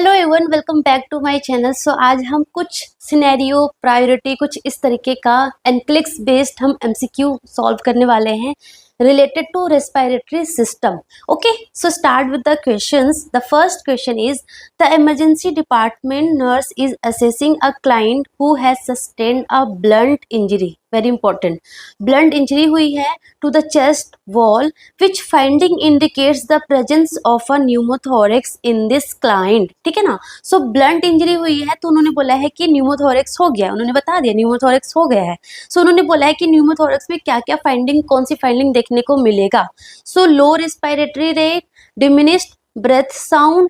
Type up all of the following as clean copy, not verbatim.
Hello everyone, welcome back to my channel. So आज हम कुछ सिनेरियो प्रायोरिटी कुछ इस तरीके का एनक्लिक्स बेस्ड हम एमसीक्यू सॉल्व करने वाले हैं related to respiratory system. Okay, so start with the questions. The first question is, the emergency department nurse is assessing a client who has sustained a blunt injury. Very important. Blunt injury हुई है to the chest wall, which finding indicates the presence of a pneumothorax in this client. ठीक है ना? So blunt injury हुई है तो उन्होंने बोला है कि pneumothorax हो गया, उन्होंने बता दिया pneumothorax हो गया है. So उन्होंने बोला है कि pneumothorax में क्या क्या फाइंडिंग, कौन सी फाइंडिंग देखने को मिलेगा. So low respiratory rate, diminished breath sound,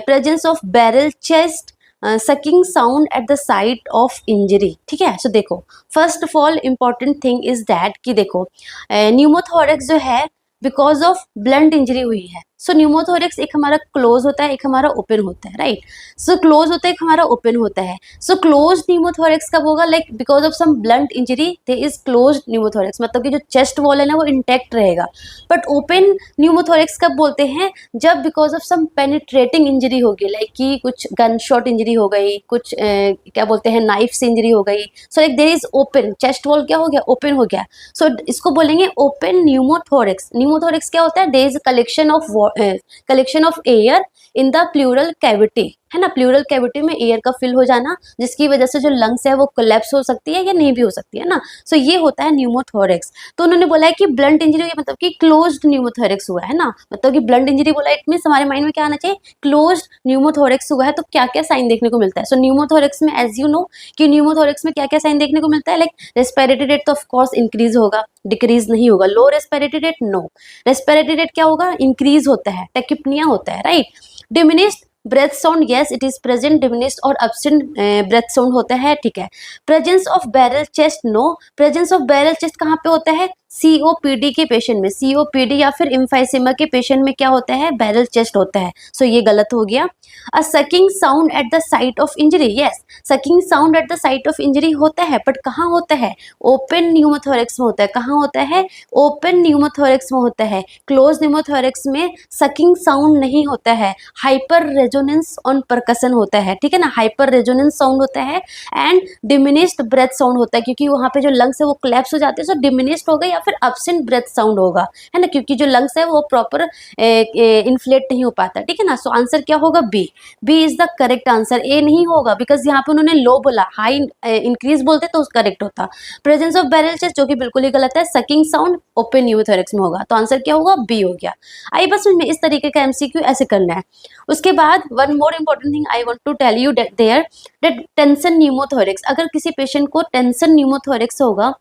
presence of barrel chest, sucking sound at the site of injury. ठीक है. सो देखो, first of all important thing is that कि देखो न्यूमोथोरेक्स जो है बिकॉज ऑफ ब्लंट इंजरी हुई है. सो न्यूमोथोरेक्स एक हमारा क्लोज होता है, एक हमारा ओपन होता है, राइट. सो क्लोज होता है, एक हमारा ओपन होता है. सो क्लोज न्यूमोथोरेक्स कब होगा? Like because of some blunt injury there is close pneumothorax, मतलब कि जो चेस्ट वॉल है ना वो इंटैक्ट रहेगा. बट ओपन न्यूमोथोरेक्स कब बोलते हैं? जब because of some penetrating injury होगी, लाइक कि कुछ गन शॉट इंजरी हो गई, कुछ क्या बोलते हैं नाइफ से इंजरी हो गई. So like there is open, chest wall क्या हो गया? ओपन हो गया. सो इसको बोलेंगे ओपन न्यूमोथोरेक्स. न्यूमोथोरेक्स क्या होता है? There is collection of air in the pleural cavity, है ना. प्लूरल कैविटी में एयर का फिल हो जाना, जिसकी वजह से जो लंग्स है वो कोलैप्स हो सकती है या नहीं भी हो सकती है ना. सो ये होता है न्यूमोथोरेक्स. तो उन्होंने बोला है कि ब्लंट इंजरी हुई मतलब कि क्लोज्ड न्यूमोथोरेक्स हुआ है ना, मतलब कि ब्लंट इंजरी बोला, इट मींस हमारे माइंड में क्या आना चाहिए? क्लोज्ड न्यूमोथोरेक्स हुआ है. तो क्या क्या साइन देखने को मिलता है? सो न्यूमोथोरेक्स में एज यू नो कि न्यूमोथोरेक्स में क्या क्या साइन देखने को मिलता है? लाइक रेस्पिरेटरी रेट तो ऑफ कोर्स इंक्रीज होगा, डिक्रीज नहीं होगा. Low respiratory rate, no. Respiratory rate क्या होगा? इंक्रीज होता है, टेकिपनिया होता है, right. Diminished breath sound, yes it is present. Diminished और एब्सेंट ब्रेथ साउंड होता है, ठीक है. Presence of barrel chest, no. Presence of barrel chest कहाँ पे होता है? सीओपीडी के पेशेंट में. सीओपीडी या फिर एम्फाइसेमा के पेशेंट में क्या होता है? बैरल चेस्ट होता है. सो ये गलत हो गया. A sucking sound at the site of injury, yes sucking sound at the site of injury होता है, बट कहाँ होता है? ओपन न्यूमोथोरेक्स में होता है. कहाँ होता है? ओपन न्यूमोथोरेक्स में होता है. क्लोज न्यूमोथोरेक्स में सकिंग साउंड नहीं होता है, हाइपर रेजोनेंस ऑन परकसन होता है. ठीक है ना, हाइपर रेजोनेंस साउंड होता है एंड डिमिनिश्ड ब्रेथ साउंड होता है, क्योंकि वहाँ पे जो लंग्स है वो कोलैप्स हो जाते हैं. सो डिमिनिश्ड हो गया, फिर एब्सेंट ब्रेथ साउंड होगा, है ना, क्योंकि जो लंग्स है वो प्रॉपर इन्फ्लेट नहीं हो पाता. ठीक है ना. सो आंसर क्या होगा? B. B is the correct answer. A नहीं होगा बिकॉज यहाँ पे उन्होंने लो बोला, हाई इंक्रीज बोलते तो करेक्ट होता. प्रेजेंस ऑफ बैरल चेस्ट जो कि बिल्कुल ही गलत है. सकिंग साउंड ओपन न्यूमोथोरेक्स में होगा. तो आंसर क्या होगा? बी हो गया. आई बस में इस तरीके का एमसीक्यू ऐसे करना है. उसके बाद one more important thing I want to tell you there that tension pneumothorax, अगर किसी पेशेंट को टेंशन न्यूमोथोरेक्स होगा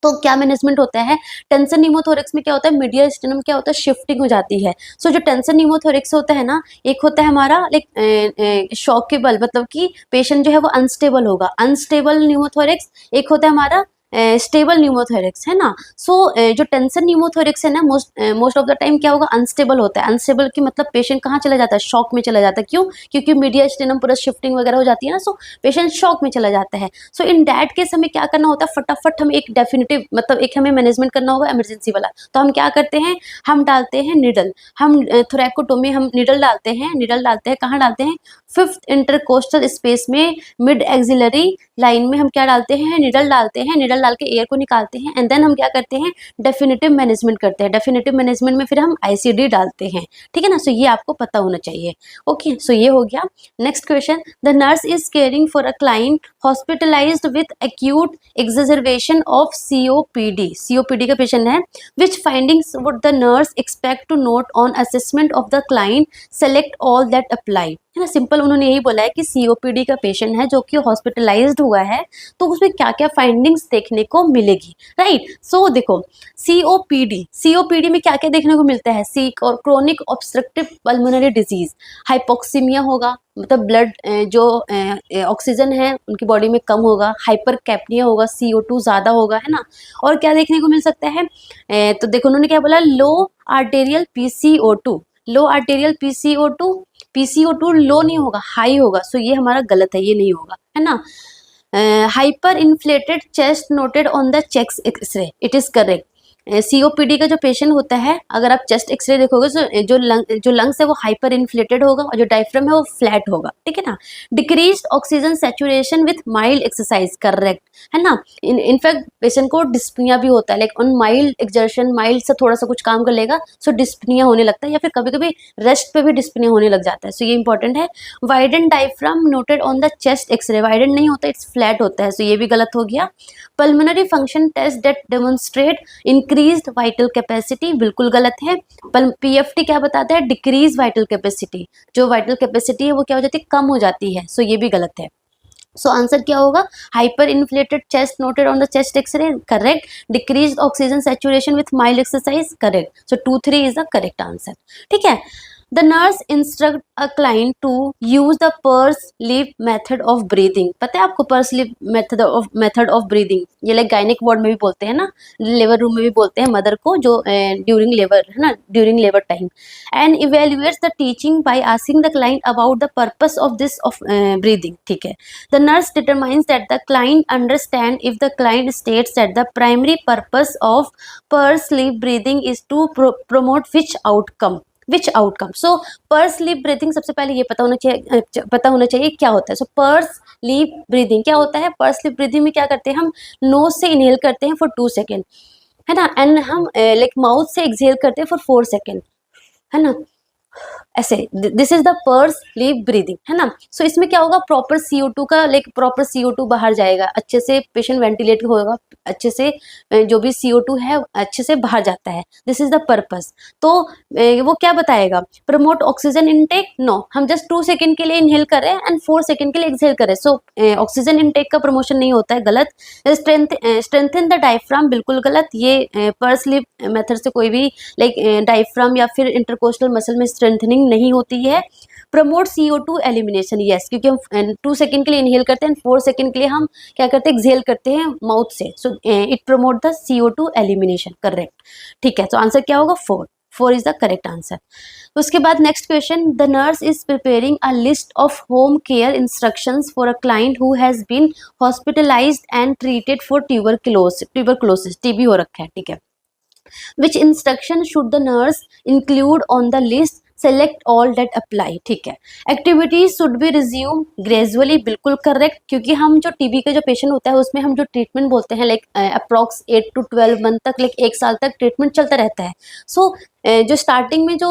तो क्या मैनेजमेंट होता है? टेंशन न्यूमोथोरेक्स में क्या होता है? मीडियल स्टेनम क्या होता है? शिफ्टिंग हो जाती है. सो जो टेंशन न्यूमोथोरेक्स होता है ना, एक होता है हमारा लाइक शॉकेबल, मतलब कि पेशेंट जो है वो अनस्टेबल होगा, अनस्टेबल न्यूमोथोरेक्स. एक होता है हमारा स्टेबल न्यूमोथोरेक्स, है ना. सो जो टेंशन न्यूमोथोरेक्स है ना, मोस्ट ऑफ द टाइम क्या होगा? अनस्टेबल होता है. अनस्टेबल की मतलब पेशेंट कहाँ चला जाता है? शॉक में चला जाता है. क्यों? क्योंकि मीडियल स्टेनम पूरा शिफ्टिंग वगैरह हो जाती है ना, सो पेशेंट शॉक में चला जाता है. सो इन दैट केस हमें क्या करना होता है? फटाफट हमें एक डेफिनेटिव, मतलब एक हमें मैनेजमेंट करना होगा इमरजेंसी वाला. तो हम क्या करते हैं? हम डालते हैं निडल. हम थोरैकोटोमी हम निडल डालते हैं. निडल डालते हैं कहाँ डालते हैं? फिफ्थ इंटरकोस्टल स्पेस में, मिड एक्सिलरी लाइन में हम क्या डालते हैं? निडल डालते हैं. निडल डाल के एयर को निकालते हैं एंड देन हम क्या करते हैं? डेफिनेटिव मैनेजमेंट करते हैं. डेफिनेटिव मैनेजमेंट में फिर हम आईसीडी डालते हैं. ठीक है ना. सो ये आपको पता होना चाहिए. ओके, सो ये हो गया. Next question, the nurse is caring for a client hospitalized with acute exacerbation of COPD. COPD का पेशेंट है. Which findings would the nurse expect to note on assessment of the client? Select all that apply, है ना. Simple उन्होंने यही बोला है कि COPD का पेशेंट है जो कि हॉस्पिटलाइज्ड हुआ है, तो उसमें क्या क्या फाइंडिंग्स देखने को मिलेगी, राइट. सो देखो, सीओपीडी में क्या क्या देखने को मिलता है? और chronic obstructive pulmonary disease, hypoxaemia होगा, मतलब ब्लड जो ऑक्सीजन है उनकी बॉडी में कम होगा, हाइपर कैप्निया होगा, CO2 ज़्यादा होगा, है ना. और क्या देखने को मिल सकता है? तो देखो उन्होंने क्या बोला? लो आर्टेरियल PCO2. लो आर्टेरियल PCO2 लो नहीं होगा, हाई होगा. सो ये हमारा गलत है, ये नहीं होगा, है ना. Hyper inflated chest noted on the chest x-ray, it is correct. COPD का जो पेशेंट होता है, अगर आप चेस्ट एक्सरे देखोगे तो जो लंग्स है वो हाइपर इन्फ्लेटेड होगा और जो डायफ्राम है वो फ्लैट होगा, ठीक है ना। Decrease oxygen saturation with mild exercise, correct है ना। इनफैक्ट पेशेंट को डिस्पनिया भी होता है, like on mild exertion, mild से थोड़ा सा कुछ काम कर लेगा सो डिस्पनिया होने लगता है, या फिर कभी कभी रेस्ट पे भी डिस्पनिया होने लग जाता है, सो ये इंपॉर्टेंट है। Widen diaphragm noted on the chest x-ray, widen नहीं होता, इट्स फ्लैट होता है, सो ये भी गलत हो गया। Pulmonary function test that demonstrate increased vital capacity, बिल्कुल गलत है। पीएफटी क्या बताता है, डिक्रीज वाइटल कैपेसिटी, जो वाइटल कैपेसिटी है वो क्या हो जाती है, कम हो जाती है, सो ये भी गलत है। सो आंसर क्या होगा, hyper inflated chest noted on the chest x-ray, correct. Decrease oxygen saturation with mild exercise, correct. So 2, 3 is the correct answer, ठीक है। The nurse instruct a client to use the purse lip method of breathing, पता है आपको purse lip method of breathing, ये like gynaec ward में भी बोलते हैं ना, लेबर रूम में भी बोलते हैं मदर को, जो ड्यूरिंग लेबर है ना, during labour time. And evaluates the teaching by asking the client about the purpose of this of breathing, ठीक है। The nurse determines that the client understand if the client states that the primary purpose of pursed lip breathing is to promote which outcome. So pursed lip breathing सबसे पहले ये पता होना चाहिए क्या होता है। So pursed lip breathing क्या होता है, pursed lip breathing में क्या करते हैं, हम नोज से इनहेल करते हैं फॉर 2 सेकेंड, है ना, एंड हम लाइक माउथ से एक्सहेल करते हैं फॉर 4 सेकेंड, है ना, ऐसे। This is the purse lip breathing, है ना। सो इसमें क्या होगा, प्रॉपर CO2 का लाइक प्रॉपर CO2 बाहर जाएगा, अच्छे से पेशेंट वेंटिलेट होगा, अच्छे से जो भी CO2 है अच्छे से बाहर जाता है, दिस इज द पर्पस। तो वो क्या बताएगा, प्रमोट ऑक्सीजन इनटेक, नो, हम जस्ट 2 सेकेंड के लिए इनहेल कर रहे हैं एंड 4 सेकेंड के लिए एक्सहेल कर रहे हैं, सो ऑक्सीजन इनटेक का प्रमोशन नहीं होता है, गलत। स्ट्रेंथन द डायफ्राम, बिल्कुल गलत, ये पर्स लिप मेथड से कोई भी लाइक डायफ्राम या फिर इंटरकोस्टल मसल में स्ट्रेंथनिंग नहीं होती है। प्रमोट CO2 एलिमिनेशन, यस, क्योंकि हम 2 सेकेंड के लिए इनहेल करते हैं, 4 सेकेंड के लिए हम क्या करते हैं, एक्सहेल करते हैं माउथ से, so it promote the CO2 elimination, correct, ठीक है। तो आंसर क्या होगा, 4 इज द करेक्ट आंसर। उसके बाद next question, the nurse is preparing a list of home care instructions for a client who has been hospitalised and treated for tuberculosis, TB हो रखा है, ठीक है। Which instruction should the nurse include on the list, select all that apply, ठीक है। Activities should be resume gradually, बिल्कुल correct, क्योंकि हम जो TB का जो पेशेंट होता है उसमें हम जो ट्रीटमेंट बोलते हैं लाइक अप्रॉक्स 8 to 12 मंथ तक, लाइक 1 साल तक ट्रीटमेंट चलता रहता है। सो जो स्टार्टिंग में जो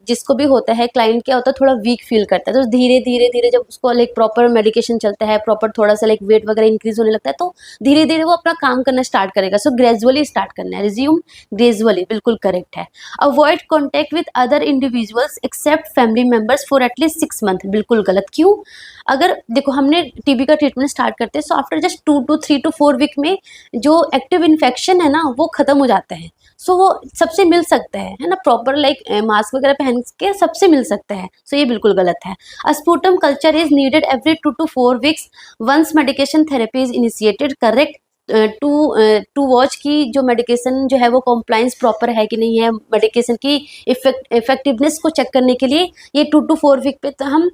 जिसको भी होता है, क्लाइंट क्या होता है, थोड़ा वीक फील करता है, तो धीरे धीरे जब उसको लाइक प्रॉपर मेडिकेशन चलता है, प्रॉपर थोड़ा सा लाइक वेट वगैरह इंक्रीज होने लगता है, तो धीरे धीरे वो अपना काम करना स्टार्ट करेगा। सो ग्रेजुअली स्टार्ट करना है, रिज्यूम ग्रेजुअली, बिल्कुल करेक्ट है। Avoid contact with other individuals except family members for at least 6 month, बिल्कुल गलत। क्यों, अगर देखो हमने TB का ट्रीटमेंट स्टार्ट करते हैं, so after just 2 to 3 to 4 week में जो एक्टिव इन्फेक्शन है ना वो खत्म हो जाता है, सो वो सबसे मिल सकता है ना, प्रॉपर लाइक मास्क वगैरह पहन के सबसे मिल सकता है, सो ये बिल्कुल गलत है। Sputum culture is needed every 2 to 4 weeks once medication therapy is initiated, correct. To watch की जो मेडिकेशन जो है वो कॉम्प्लाइंस प्रॉपर है कि नहीं है, मेडिकेशन की इफेक्टिवनेस को चेक करने के लिए ये 2 to 4 वीक पे तो हम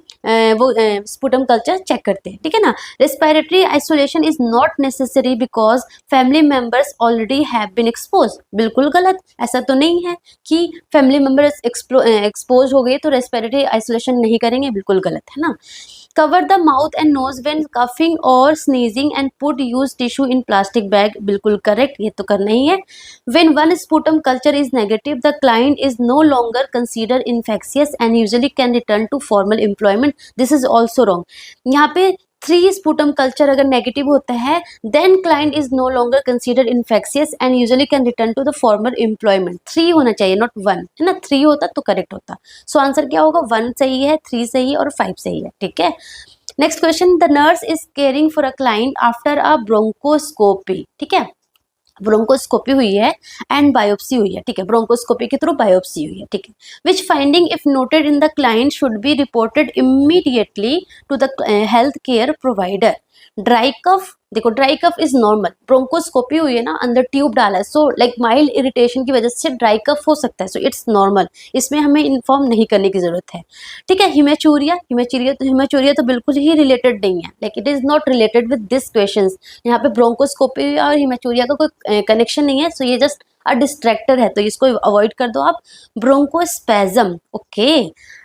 वो स्पूटम कल्चर चेक करते हैं, ठीक है ना। Respiratory isolation is not necessary because family members already have been expose, बिल्कुल गलत, ऐसा तो नहीं है कि फैमिली मेंबर्स एक्सपोज हो गए तो रेस्पिरेटरी आइसोलेशन नहीं करेंगे, बिल्कुल गलत है ना। Cover the mouth and nose when coughing और sneezing and put use tissue in plastic bag, बिल्कुल करेक्ट, ये तो करना ही है। When one sputum culture is negative the client is no longer consider infectious and usually can return to formal employment, this is also wrong. यहाँ पे 3 sputum culture अगर negative होता है then client is no longer consider infectious and usually can return to the formal employment, 3 होना चाहिए not 1, है ना, 3 होता तो करेक्ट होता। सो आंसर क्या होगा, 1 सही है, 3 सही है और 5 सही है, ठीक है। Next question, the nurse is caring for a client after a bronchoscopy, ठीक है, ब्रोंकोस्कोपी हुई है एंड बायोप्सी हुई है, ठीक है, ब्रोंकोस्कोपी के थ्रू बायोप्सी हुई है, ठीक है। Which finding if noted in the client should be reported immediately to the health care provider. Dry cough, देखो dry cough is normal, bronchoscopy हुई है ना, अंदर ट्यूब डाला है, सो लाइक माइल्ड इरिटेशन की वजह से ड्राई कफ हो सकता है, सो इट्स नॉर्मल, इसमें हमें इन्फॉर्म नहीं करने की जरूरत है, ठीक है। हिमेचूरिया तो बिल्कुल ही रिलेटेड नहीं है, like it is not related with this questions, यहाँ पे ब्रोंकोस्कोपी और हिमेचूरिया का कोई कनेक्शन नहीं है, सो ये जस्ट डिस्ट्रैक्टर है तो इसको अवॉइड कर दो आप। Bronchospasm, okay,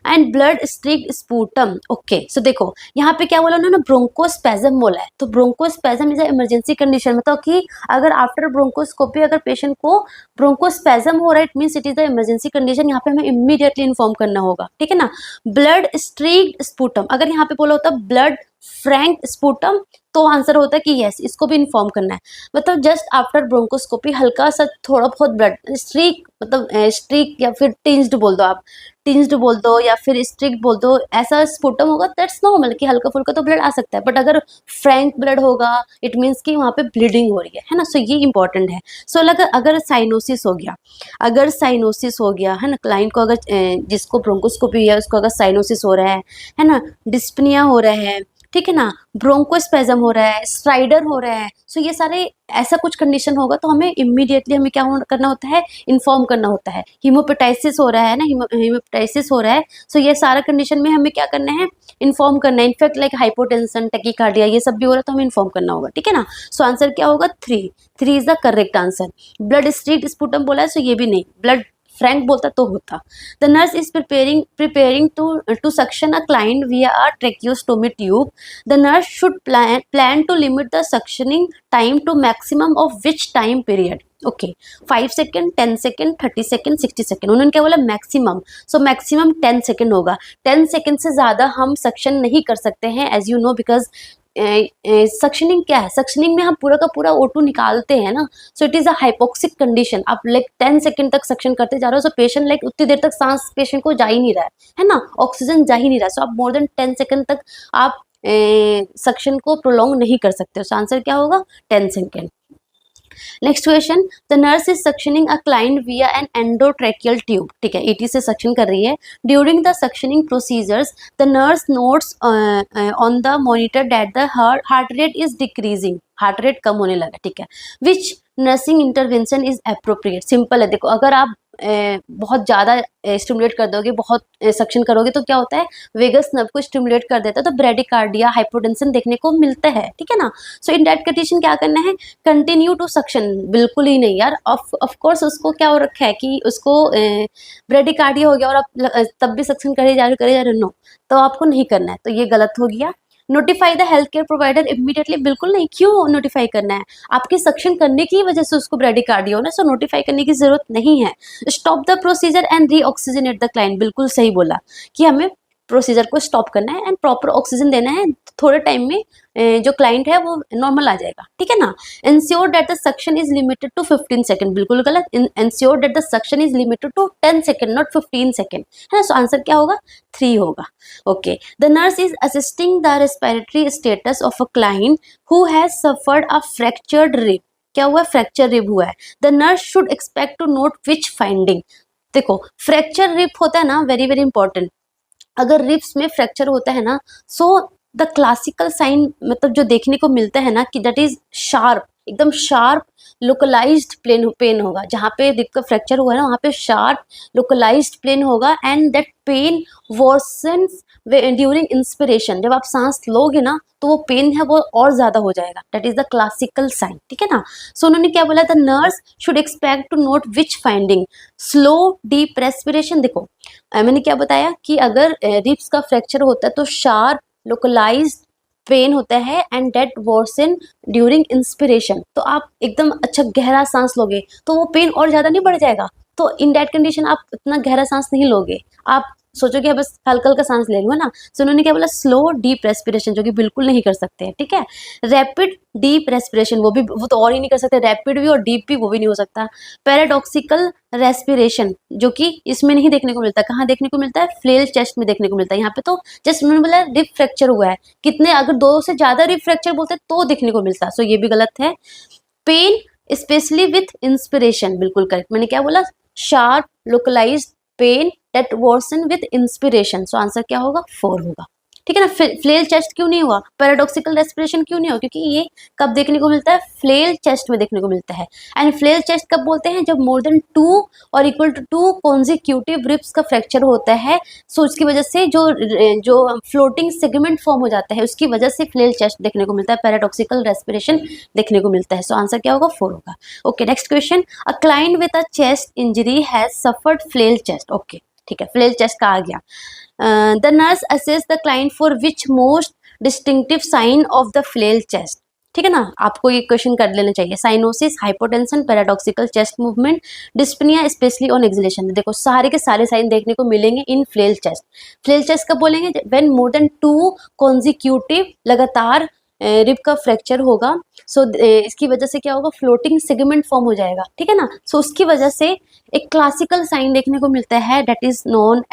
and blood streaked sputum, okay. So देखो यहाँ पे क्या बोला उन्होंने, ब्रोंकोस्पेजम बोला है। तो ब्रोंकोस्पेजम इज इमरजेंसी कंडीशन, मतलब कि अगर आफ्टर ब्रोंकोस्कोपी अगर पेशेंट को ब्रोंकोस्पेजम हो रहा है, it means it is the emergency condition. यहाँ पे हमें इमीडिएटली इन्फॉर्म करना होगा, ठीक है ना। ब्लड स्ट्रिक्ट स्पूटम, अगर यहाँ पे बोला होता ब्लड फ्रैंक स्पूटम तो आंसर होता है कि यस, इसको भी इन्फॉर्म करना है। मतलब जस्ट आफ्टर ब्रोंकोस्कोपी हल्का सा थोड़ा बहुत ब्लड स्ट्रीक, मतलब स्ट्रीक या फिर टिंज्ड बोल दो आप, टिंज्ड बोल दो या फिर स्ट्रिक्ट बोल दो, ऐसा स्पूटम होगा दैट्स नॉर्मल कि हल्का फुल्का तो ब्लड आ सकता है। बट अगर फ्रैंक ब्लड होगा इट मीन्स कि वहाँ पे ब्लीडिंग हो रही है ना। सो ये इंपॉर्टेंट है। सो अगर साइनोसिस हो गया, अगर साइनोसिस हो गया है ना, क्लाइंट को अगर जिसको ब्रोंकोस्कोपी है उसको अगर साइनोसिस हो रहा है ना, डिस्पनिया हो रहा है, ठीक है ना, ब्रोंकोस्पेजम हो रहा है, स्ट्राइडर हो रहा है, सो ये सारे ऐसा कुछ कंडीशन होगा तो हमें इमीडिएटली हमें क्या करना होता है, इन्फॉर्म करना होता है। हीमोपेटाइसिस हो रहा है ना, हीमोपेटाइसिस हो रहा है, सो ये सारा कंडीशन में हमें क्या करना है, इन्फॉर्म करना है। इनफैक्ट लाइक हाइपोटेंशन, टैकीकार्डिया, ये सब भी हो रहा है तो हमें इन्फॉर्म करना होगा, ठीक है ना। सो आंसर क्या होगा, 3 is the correct answer. Blood strict sputum बोला है सो ये भी नहीं, ब्लड फ्रैंक बोलता तो होता। The nurse is preparing to suction a client via a tracheostomy tube. The nurse should plan to limit the suctioning time to maximum of which time period? Okay, 5 second, 10 second, 30 second, 60 second. उन्होंने क्या बोला, maximum. So maximum 10 second होगा। 10 second से ज़्यादा हम suction नहीं कर सकते हैं as you know, because suctioning क्या है, सक्शनिंग में हम पूरा का पूरा O2 निकालते हैं ना। So it is a hypoxic condition. आप लाइक 10 सेकेंड तक सक्शन करते जा रहे हो, सो पेशेंट लाइक उतनी देर तक सांस पेशेंट को जा ही नहीं रहा है ना, ऑक्सीजन जा ही नहीं रहा। सो आप मोर देन 10 सेकेंड तक आप सक्शन को प्रोलॉन्ग नहीं कर सकते हो। सो आंसर क्या होगा, 10 second. Next question, the nurse is suctioning a client via an endotracheal tube, ठीक है, ET से सक्शन कर रही है। During the suctioning procedures the nurse notes on the monitor that the heart rate is decreasing, heart rate कम होने लगा, ठीक है। Which nursing intervention is appropriate, simple है। देखो अगर आप बहुत ज़्यादा स्टिमुलेट कर दोगे, बहुत सक्शन करोगे तो क्या होता है, वेगस नर्व को स्टिमुलेट कर देता है तो ब्रेडिकार्डिया, हाइपोटेंशन देखने को मिलता है, ठीक है ना। सो इन दैट कंडीशन क्या करना है, कंटिन्यू टू सक्शन, बिल्कुल ही नहीं यार। ऑफ कोर्स उसको क्या हो रखा है कि उसको ब्रेडिकार्डिया हो गया और आप तब भी सक्शन करे जा रहे, नो, तो आपको नहीं करना है, तो ये गलत हो गया। Notify the health care provider immediately, बिल्कुल नहीं। क्यों नोटिफाई करना है, आपके सक्शन करने की वजह से उसको ब्रेडिकार्डिया हो ना, सो नोटिफाई करने की जरूरत नहीं है। Stop the procedure and reoxygenate the client, बिल्कुल सही बोला कि हमें प्रोसीजर को स्टॉप करना है एंड प्रॉपर ऑक्सीजन देना है। थोड़े टाइम में जो क्लाइंट है वो नॉर्मल आ जाएगा, ठीक है ना। Ensure that the suction is limited to 15 second, बिल्कुल गलत। Ensure that the suction is limited to 10 second not 15 second, है ना। सो आंसर क्या होगा, 3 होगा, okay. The nurse is assisting the respiratory status of a client who has suffered a fractured rib, क्या हुआ, fracture rib हुआ है। The nurse should expect to note which finding, देखो फ्रैक्चर रिब होता है ना, वेरी वेरी इंपॉर्टेंट। अगर ribs में फ्रैक्चर होता है ना, सो द क्लासिकल साइन मतलब जो देखने को मिलता है ना कि दैट इज शार्प, एकदम शार्प लोकलाइज्ड पेन होगा। जहाँ पे रिब का फ्रैक्चर हुआ है ना वहाँ पे शार्प लोकलाइज्ड पेन होगा and that pain versions during inspiration, जब आप सांस लोगे ना तो वो पेन है वो और ज्यादा हो जाएगा, that is the classical sign, ठीक है ना। सो उन्होंने क्या बोला, the nurse should expect to note which finding, slow deep respiration. देखो मैंने क्या बताया कि अगर रिब्स का फ्रैक्चर होता है तो शार्प लोकलाइज्ड पेन होता है and that worsen during inspiration, तो आप एकदम अच्छा गहरा सांस लोगे तो वो पेन और ज्यादा नहीं बढ़ जाएगा। तो इन दैट कंडीशन आप इतना गहरा सांस नहीं लोगे, आप सोचोगे बस हल्का हल्का सांस ले लूँ ना। सो उन्होंने क्या बोला, स्लो डीप रेस्पिरेशन, जो कि बिल्कुल नहीं कर सकते हैं, ठीक है। रैपिड डीप रेस्पिरेशन वो तो और ही नहीं कर सकते, रैपिड भी और डीप भी वो भी नहीं हो सकता। पैराडॉक्सिकल रेस्पिरेशन जो कि इसमें नहीं देखने को मिलता, कहाँ देखने को मिलता है, फ्लेल चेस्ट में देखने को मिलता है। यहाँ पे तो जस्ट उन्होंने बोला रिब फ्रैक्चर हुआ है, कितने अगर 2 से ज्यादा रिब फ्रैक्चर बोलते तो देखने को मिलता, सो ये भी गलत है। पेन स्पेशली विथ इंस्पिरेशन, बिल्कुल करेक्ट। मैंने क्या बोला, sharp localised pain that worsen with inspiration, so answer क्या होगा, 4 होगा, ठीक है ना। फ्लेल चेस्ट क्यों नहीं हुआ, पैराडॉक्सिकल रेस्पिरेशन क्यों नहीं हुआ, क्योंकि ये कब देखने को मिलता है, फ्लेल चेस्ट में देखने को मिलता है। एंड फ्लेल चेस्ट कब बोलते हैं, जब मोर देन 2 और इक्वल टू 2 कॉन्जिक्यूटिव रिब्स का फ्रैक्चर होता है। सो उसकी वजह से जो फ्लोटिंग सेगमेंट फॉर्म हो जाता है, उसकी वजह से फ्लेल चेस्ट देखने को मिलता है, पैराडॉक्सिकल रेस्पिरेशन देखने को मिलता है। सो आंसर क्या होगा, 4 होगा। Okay, next question, a client with a chest injury has suffered flail chest. Okay, ठीक है, फ्लेल चेस्ट का आ गया। The nurse assess the client for which most distinctive sign of the flail chest. ठीक है ना, आपको ये क्वेश्चन कर लेना चाहिए। Cyanosis, hypotension, paradoxical chest movement, dyspnoea specially on exhalation. देखो सारे के सारे साइन देखने को मिलेंगे in flail chest. Flail chest कब बोलेंगे, व्हेन मोर देन 2 कॉन्जिक्यूटिव लगातार रिब का फ्रैक्चर होगा। सो इसकी वजह से क्या होगा, फ्लोटिंग सेगमेंट फॉर्म हो जाएगा। ठीक है ना, सो उसकी वजह से एक क्लासिकल साइन देखने को मिलता है, that is known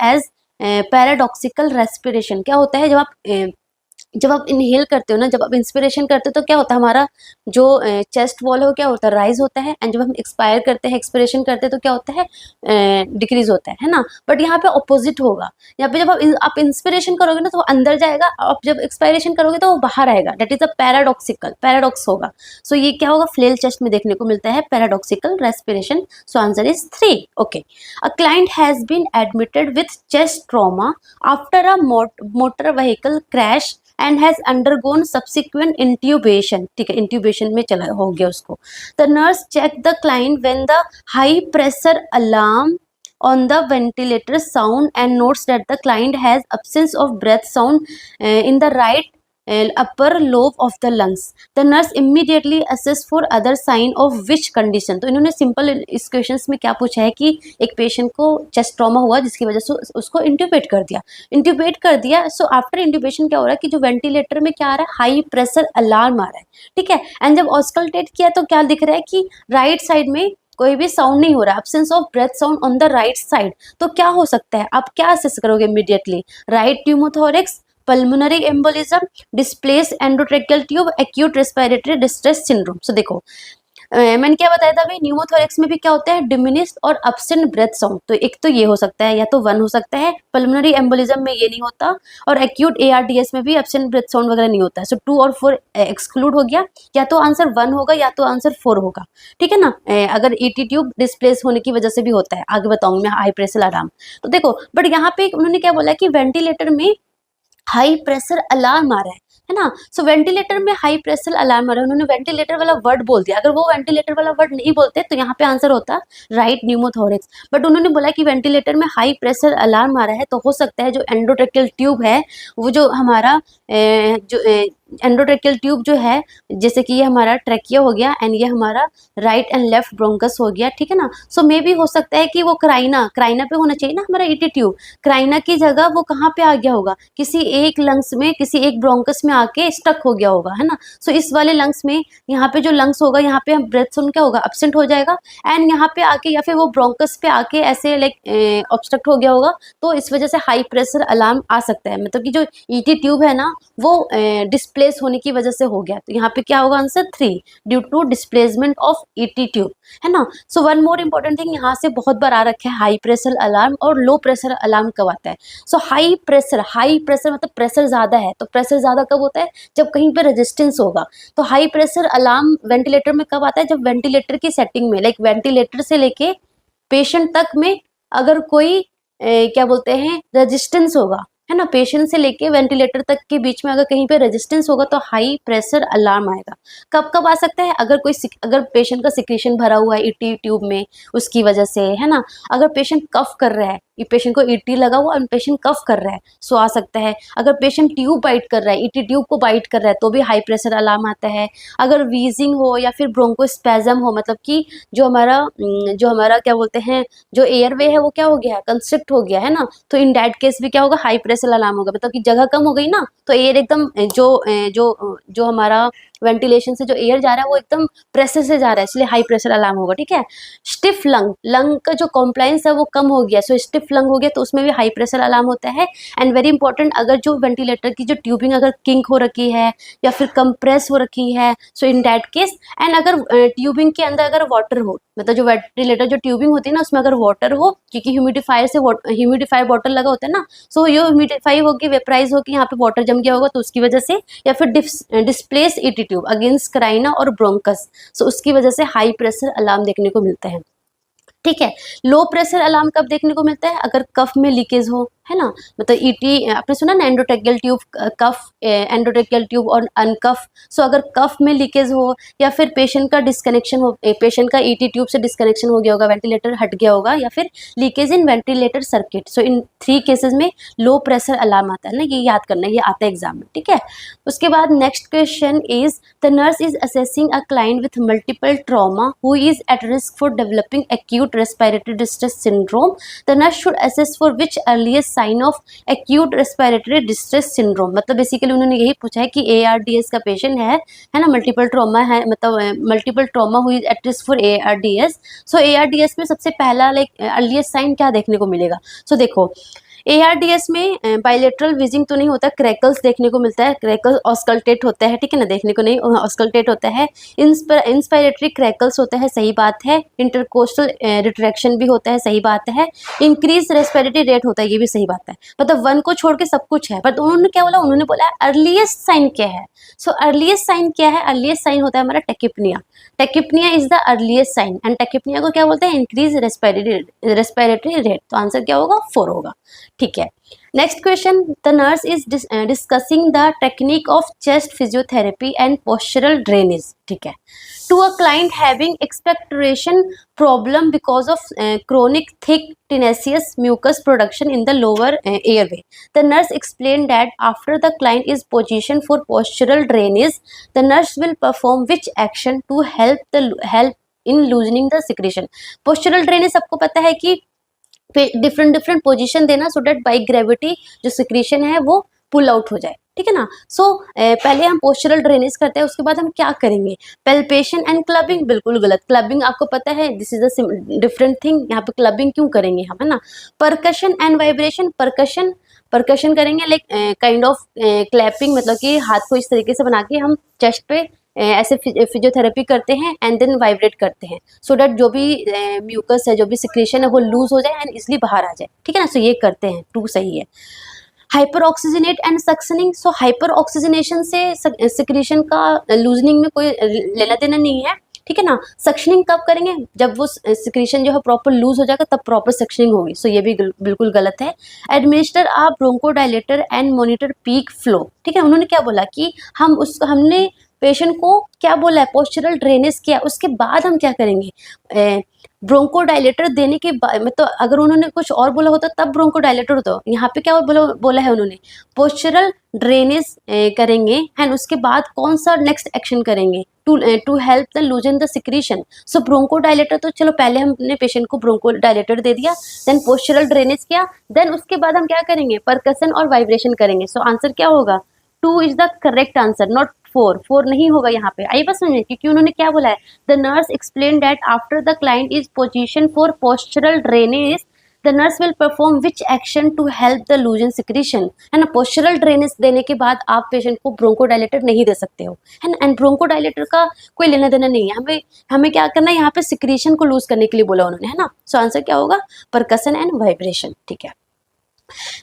as paradoxical respiration. क्या होता है, जब आप इनहेल करते हो ना, जब आप इंस्पिरेशन करते हो तो क्या होता है, हमारा जो चेस्ट वॉल है वो क्या होता है, राइज होता है। एंड जब हम एक्सपायर करते हैं, एक्सपिरेशन करते हैं तो क्या होता है, डिक्रीज होता है ना। बट यहाँ पे ऑपोजिट होगा। यहाँ पे जब आप इंस्पिरेशन करोगे ना तो वो अंदर जाएगा, आप जब एक्सपायरेशन करोगे तो वो बाहर आएगा। दैट इज अ पैराडॉक्स होगा। सो ये क्या होगा, फ्लेल चेस्ट में देखने को मिलता है paradoxical respiration. So answer is 3। Okay, a client has been admitted with chest trauma after a motor vehicle crash and has undergone subsequent intubation. ठीक है, इंट्यूबेशन में चला हो गया उसको। The nurse check the client when the high pressure alarm on the ventilator sound and notes that the client has absence of breath sound in the right upper lobe of the lungs. The nurse immediately assess for other sign of which condition। तो इन्होंने simple इस questions में क्या पूछा है कि एक patient को चेस्ट ट्रॉमा हुआ जिसकी वजह से उसको इंट्यूबेट कर दिया। सो आफ्टर इंट्यूबेशन क्या हो रहा है कि जो वेंटिलेटर में क्या आ रहा है, हाई प्रेशर अलार्म आ रहा है। ठीक है, एंड जब ऑस्कल्टेट किया तो क्या दिख रहा है कि राइट साइड में कोई भी साउंड नहीं हो रहा, absence of breath sound on the right side. तो क्या हो सकता है, आप क्या असेस करोगे immediately, right pneumothorax, pulmonary embolism, displace endotracheal tube, acute respiratory distress syndrome. So देखो मैंने क्या बताया था भाई, न्यूमोथोरेक्स में भी क्या होता है, डिमिनिश्ड और अब्सेंट ब्रेथ साउंड। तो एक तो ये हो सकता है, या तो 1 हो सकता है। पल्मोनरी एम्बोलिज्म में ये नहीं होता, और एक्यूट ARDS में भी अब्सेंट ब्रेथ साउंड वगैरह नहीं होता है। सो 2 और 4 एक्सक्लूड हो गया, या तो आंसर 1 होगा या तो आंसर 4 होगा। ठीक है ना, अगर ET ट्यूब डिस्प्लेस होने की वजह से भी होता है, आगे बताऊंगी मैं, हाई प्रेशर अलार्म। तो देखो बट यहाँ पे उन्होंने क्या बोला कि वेंटिलेटर में हाई प्रेशर अलार्म आ रहा है ना। सो वेंटिलेटर में हाई प्रेशर अलार्म आ रहा है, उन्होंने वेंटिलेटर वाला वर्ड बोल दिया। अगर वो वेंटिलेटर वाला वर्ड नहीं बोलते तो यहाँ पे आंसर होता राइट न्यूमोथोरेक्स। बट उन्होंने बोला कि वेंटिलेटर में हाई प्रेशर अलार्म आ रहा है, तो हो सकता है जो एंडोट्रेकियल ट्यूब है, वो जो हमारा जो एंडोट्रेकियल ट्यूब जो है, जैसे कि ये हमारा ट्रैकिया हो गया एंड ये हमारा राइट एंड लेफ्ट ब्रोंकस हो गया। ठीक है ना, सो मे भी हो सकता है कि वो क्राइना पे होना चाहिए ना हमारा ET ट्यूब, क्राइना की जगह वो कहाँ पे आ गया होगा, किसी एक लंग्स में, किसी एक ब्रोंकस में आके स्टक हो गया होगा, है ना। सो इस वाले लंग्स में, यहाँ पे जो लंग्स होगा, यहाँ पे ब्रेथ सुन क्या होगा, अब्सेंट हो जाएगा। एंड यहाँ पे आके या फिर वो ब्रोंकस पे आके ऐसे लाइक ऑब्स्ट्रक्ट हो गया होगा, तो इस वजह से हाई प्रेशर अलार्म आ सकता है। मतलब कि जो ET ट्यूब है ना, वो डिस्प्लेस होने की वजह से हो गया। तो यहाँ पे क्या होगा, answer 3, due to displacement of ET tube, है ना। So one more important thing यहाँ से बहुत बार आ रखा है, हाई प्रेशर अलार्म और लो प्रेशर अलार्म कब आता है। सो हाई प्रेशर मतलब प्रेशर ज्यादा है, तो प्रेशर ज्यादा कब होता है, जब कहीं पे रेजिस्टेंस होगा। तो हाई प्रेशर अलार्म वेंटिलेटर में कब आता है, जब वेंटिलेटर की सेटिंग में, लाइक वेंटिलेटर से लेके पेशेंट तक में अगर कोई क्या बोलते हैं, रेजिस्टेंस होगा, है ना। पेशेंट से लेके वेंटिलेटर तक के बीच में अगर कहीं पे रेजिस्टेंस होगा तो हाई प्रेशर अलार्म आएगा। कब कब आ सकता है, अगर पेशेंट का सिक्रीशन भरा हुआ है ET ट्यूब में, उसकी वजह से, है ना। अगर पेशेंट कफ कर रहा है, पेशेंट को ET लगा हुआ और पेशेंट कफ कर रहा है, सो आ सकता है। अगर पेशेंट ट्यूब बाइट कर रहा है, ET ट्यूब को बाइट कर रहा है, तो भी हाई प्रेशर अलार्म आता है। अगर वीजिंग हो या फिर ब्रोंकोस्पैज्म हो, मतलब कि जो हमारा क्या बोलते हैं, जो एयरवे है वो क्या हो गया है, कंस्ट्रिक्ट हो गया है ना, तो इन दैट केस भी क्या होगा, हाई प्रेशर अलार्म होगा। मतलब कि जगह कम हो गई ना, तो एयर एकदम जो हमारा वेंटिलेशन से जो एयर जा रहा है वो एकदम प्रेशर से जा रहा है, इसलिए हाई प्रेशर अलार्म होगा, ठीक है। स्टिफ लंग, लंग का जो कॉम्प्लायंस है वो कम हो गया, सो स्टिफ लंग हो गया तो उसमें भी हाई प्रेशर अलार्म होता है। एंड वेरी इंपॉर्टेंट, अगर जो वेंटिलेटर की जो ट्यूबिंग अगर किंक हो रखी है या फिर कंप्रेस हो रखी है, सो इन दैट केस, एंड अगर ट्यूबिंग के अंदर अगर वाटर हो, मतलब जो वेंटिलेटर जो ट्यूबिंग होती है ना उसमें अगर वाटर हो, क्योंकि ह्यूमिडिफायर से ह्यूमिडिफायर बॉटल लगा होता है ना, सो ये ह्यूमिडिफाई होगी, वेपराइज होगी, यहाँ पे वाटर जम गया होगा तो उसकी वजह से, या फिर डिस्प्लेस ईटी ट्यूब अगेंस्ट कराइना और ब्रोंकस, सो उसकी वजह से हाई प्रेशर अलार्म देखने को मिलता है, ठीक है। लो प्रेशर अलार्म कब देखने को मिलता है? अगर कफ में लीकेज हो, है ना, मतलब ईटी, आपने सुना ना एंडोट्रेकियल ट्यूब, कफ, एंडोट्रेकियल ट्यूब और अनकफ, सो अगर कफ में लीकेज हो या फिर पेशेंट का डिस्कनेक्शन हो, पेशेंट का ईटी ट्यूब से डिस्कनेक्शन हो गया होगा, वेंटिलेटर हट गया होगा, या फिर लीकेज इन वेंटिलेटर सर्किट, सो इन 3 केसेस में लो प्रेशर अलार्म आता है ना, ये याद करना, ये आता है एग्जाम में, ठीक है। उसके बाद next question is, the nurse is assessing a client with multiple trauma who is at risk for developing acute respiratory distress syndrome, the nurse should assess for which earliest sign of acute respiratory distress syndrome. मतलब basically उन्होंने यही पूछा है कि ARDS का patient है ना, multiple trauma है, मतलब मल्टीपल ट्रॉमा हुई eight risk for ARDS, so ARDS में सबसे पहला लाइक अर्लीस्ट साइन क्या देखने को मिलेगा? सो देखो, ARDS में बायलेटरल विजिंग तो नहीं होता, क्रैकल्स देखने को मिलता है, क्रैकल ऑस्कल्टेट होता है, ठीक है ना, देखने को नहीं, ऑस्कल्टेट होता है, इंस्पायरेटरी क्रैकल्स होता है, सही बात है, इंटरकोस्टल रिट्रैक्शन भी होता है, सही बात है, इंक्रीज रेस्पिरेटरी रेट होता है, ये भी सही बात है, मतलब 1 को छोड़ के सब कुछ है, बट उन्होंने क्या बोला, उन्होंने बोला अर्लीस्ट साइन क्या है, सो अर्लीस्ट साइन क्या है? अर्लीस्ट साइन होता है हमारा tachypnoea, tachypnoea is the earliest sign, and tachypnoea को क्या बोलते हैं? इंक्रीज रेस्पिरेटरी रेट, तो आंसर क्या होगा? 4 होगा, ठीक है। Next question, the nurse is discussing the technique of chest physiotherapy and postural drainage, ठीक है, to a client having expectoration problem because of chronic thick tenacious mucus production in the lower airway. The nurse explained that after the client is positioned for postural drainage, the nurse will perform which action to help in loosening the secretion. Postural drainage सबको पता है कि different position देना, so that by gravity जो secretion है वो pull out हो जाए, ठीक है ना। सो पहले हम पोस्चरल ड्रेनेज करते हैं, उसके बाद हम क्या करेंगे? पेल्पेशन एंड क्लबिंग, बिल्कुल गलत, क्लबिंग आपको पता है this is a different thing, यहाँ पे क्लबिंग क्यों करेंगे हम, है ना। परकशन एंड वाइब्रेशन, परकशन करेंगे लाइक काइंड ऑफ क्लैपिंग, मतलब कि हाथ को इस तरीके से बना के हम चेस्ट पे ऐसे फिजियोथेरेपी करते हैं एंड देन वाइब्रेट करते हैं, सो डैट जो भी म्यूकस है, जो भी सिक्रेशन है वो लूज हो जाए एंड इसलिए बाहर आ जाए, ठीक है ना। सो ये करते हैं, 2 सही है। Hyper oxygenate and suctioning, so hyper oxygenation से सिक्रेशन का लूजनिंग में कोई लेना देना नहीं है, ठीक है ना। सक्शनिंग कब करेंगे? जब वो सिक्रेशन जो है प्रॉपर लूज हो जाएगा तब प्रॉपर सक्शनिंग होगी, सो ये भी बिल्कुल गलत है। Administer a bronchodilator and monitor peak flow, ठीक है, उन्होंने क्या बोला कि हमने पेशेंट को क्या बोला है? पोस्चरल ड्रेनेज किया, उसके बाद हम क्या करेंगे? ब्रोंकोडायलेटर देने के बाद, मतलब अगर उन्होंने कुछ और बोला होता तब ब्रोंकोडायलेटर होता, यहाँ पे क्या बोला है उन्होंने? पोस्चरल ड्रेनेज करेंगे एंड उसके बाद कौन सा नेक्स्ट एक्शन करेंगे? To help the loosen the secretion. So bronchodilator तो चलो पहले हमने पेशेंट को ब्रोंकोडायलेटर दे दिया, देन पोस्चरल ड्रेनेज किया, देन उसके बाद हम क्या करेंगे? परकसन और वाइब्रेशन करेंगे। सो आंसर क्या होगा? 2 is the correct answer, not 4 नहीं होगा यहाँ पे। आइए बस समझिए, क्योंकि उन्होंने क्या बोला है? The nurse explain that after the client is position for postural drainage, the nurse will perform which action to help the loosen secretion, है ना। पोस्चरल ड्रेनेज देने के बाद आप पेशेंट को ब्रोंकोडायलेटर नहीं दे सकते हो, है ना। एंड ब्रोंकोडायलेटर का कोई लेना देना नहीं है, हमें क्या करना है? यहाँ पे सिक्रीशन को लूज करने के लिए बोला उन्होंने, है ना। सो आंसर क्या होगा? परकसन एंड वाइब्रेशन, ठीक है।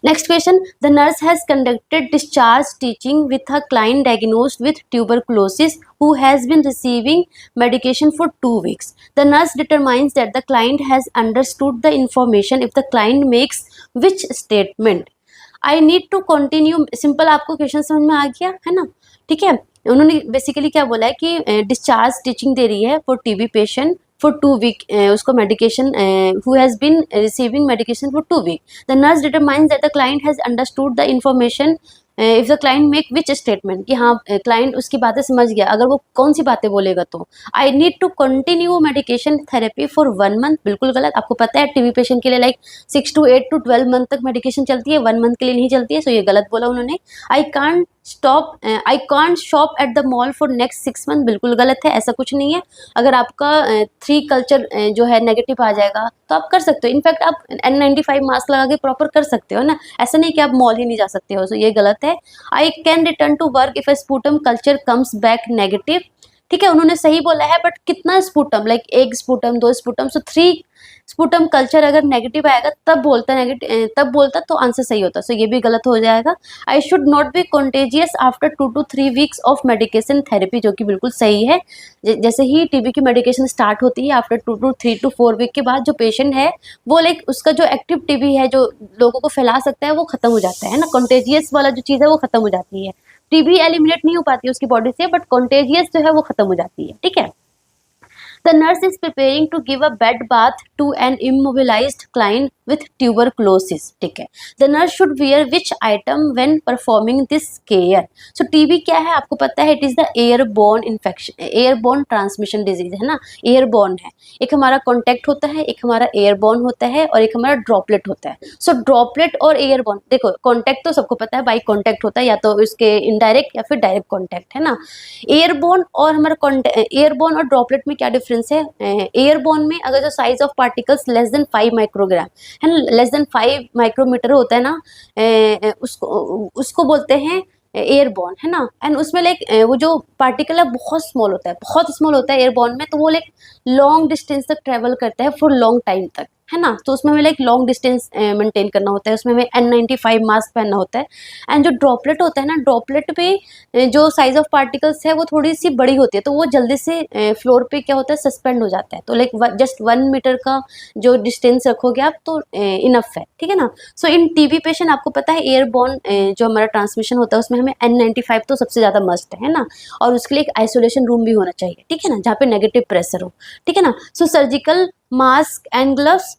Next question, the nurse has conducted discharge teaching with her client diagnosed with tuberculosis who has been receiving medication for 2 weeks. The nurse determines that the client has understood the information if the client makes which statement? I need to continue, simple आपको question समझ में आ गया है ना, ठीक है। उन्होंने basically क्या बोला है कि डिस्चार्ज टीचिंग दे रही है for TB patient for 2 week, उसको medication who has been receiving medication for 2 week. The nurse determines that the client has understood the information if the client make which statement, कि हाँ client उसकी बातें समझ गया, अगर वो कौन सी बातें बोलेगा तो I need to continue medication therapy for 1 month, बिल्कुल गलत। आपको पता है टीबी पेशेंट के लिए लाइक 6 to 8 to 12 मंथ तक मेडिकेशन चलती है, 1 मंथ के लिए नहीं चलती है, सो ये गलत बोला उन्होंने। I can't stop I can't shop at the mall for next 6 month, बिल्कुल गलत है, ऐसा कुछ नहीं है। अगर आपका 3 कल्चर जो है नेगेटिव आ जाएगा तो आप कर सकते हो। इनफैक्ट आप N95 मास्क लगा के प्रॉपर कर सकते हो ना, ऐसा नहीं कि आप मॉल ही नहीं जा सकते हो, तो ये गलत है। I can return to work if a sputum culture comes back negative, ठीक है, उन्होंने सही बोला है, बट कितना sputum, like 1 sputum 2 sputum, so 3 sputum culture अगर नेगेटिव आएगा तब बोलता नेगेटिव, तब बोलता तो आंसर सही होता, सो ये भी गलत हो जाएगा। I should not be contagious after 2 to 3 weeks of medication therapy, जो कि बिल्कुल सही है। जैसे ही टीबी की मेडिकेशन स्टार्ट होती है आफ्टर 2 to 3 to 4 वीक के बाद जो पेशेंट है वो लाइक उसका जो एक्टिव टीबी है जो लोगों को फैला सकता है वो खत्म हो जाता है ना, कॉन्टेजियस वाला जो चीज़ है वो खत्म हो जाती है। टीबी एलिमिनेट नहीं हो पाती है उसकी बॉडी से, बट कॉन्टेजियस जो है वो खत्म हो जाती है, ठीक है। The nurse is preparing to give a bed bath to an immobilized client with tuberculosis, ठीक है। The nurse should wear which item when performing this care? So TB क्या है आपको पता है, it is the airborne infection, airborne transmission disease है ना, airborne है। एक हमारा contact होता है, एक हमारा airborne होता है और एक हमारा droplet होता है। So droplet और airborne, देखो contact तो सबको पता है by contact होता है, या तो इसके indirect या फिर direct contact है ना। एयरबोर्न और हमारा एयरबोर्न और ड्रॉपलेट में क्या डिफरेंस है, एयरबोर्न में अगर जो size of particles less than 5 microgram है ना, लेस देन 5 माइक्रोमीटर होता है ना, उसको बोलते हैं एयरबोर्न है ना। एंड उसमें लाइक वो जो पार्टिकल है बहुत स्मॉल होता है, बहुत स्मॉल होता है एयरबोर्न में, तो वो लाइक लॉन्ग डिस्टेंस तक ट्रेवल करता है फॉर लॉन्ग टाइम तक है ना, तो उसमें हमें लाइक लॉन्ग डिस्टेंस मेंटेन करना होता है, उसमें हमें N95 मास्क पहनना होता है। एंड जो ड्रॉपलेट होता है ना, ड्रॉपलेट पे जो साइज ऑफ पार्टिकल्स है वो थोड़ी सी बड़ी होती है, तो वो जल्दी से फ्लोर पे क्या होता है सस्पेंड हो जाता है, तो लाइक जस्ट 1 मीटर का जो डिस्टेंस रखोगे आप तो इनफ है, ठीक है ना। सो इन टीबी पेशेंट आपको पता है एयरबोर्न जो हमारा ट्रांसमिशन होता है उसमें हमें N95 तो सबसे ज़्यादा मस्ट है ना, और उसके लिए एक आइसोलेशन रूम भी होना चाहिए, ठीक है ना, जहाँ पे नेगेटिव प्रेशर हो, ठीक है ना। सो सर्जिकल मास्क एंड ग्लव्स,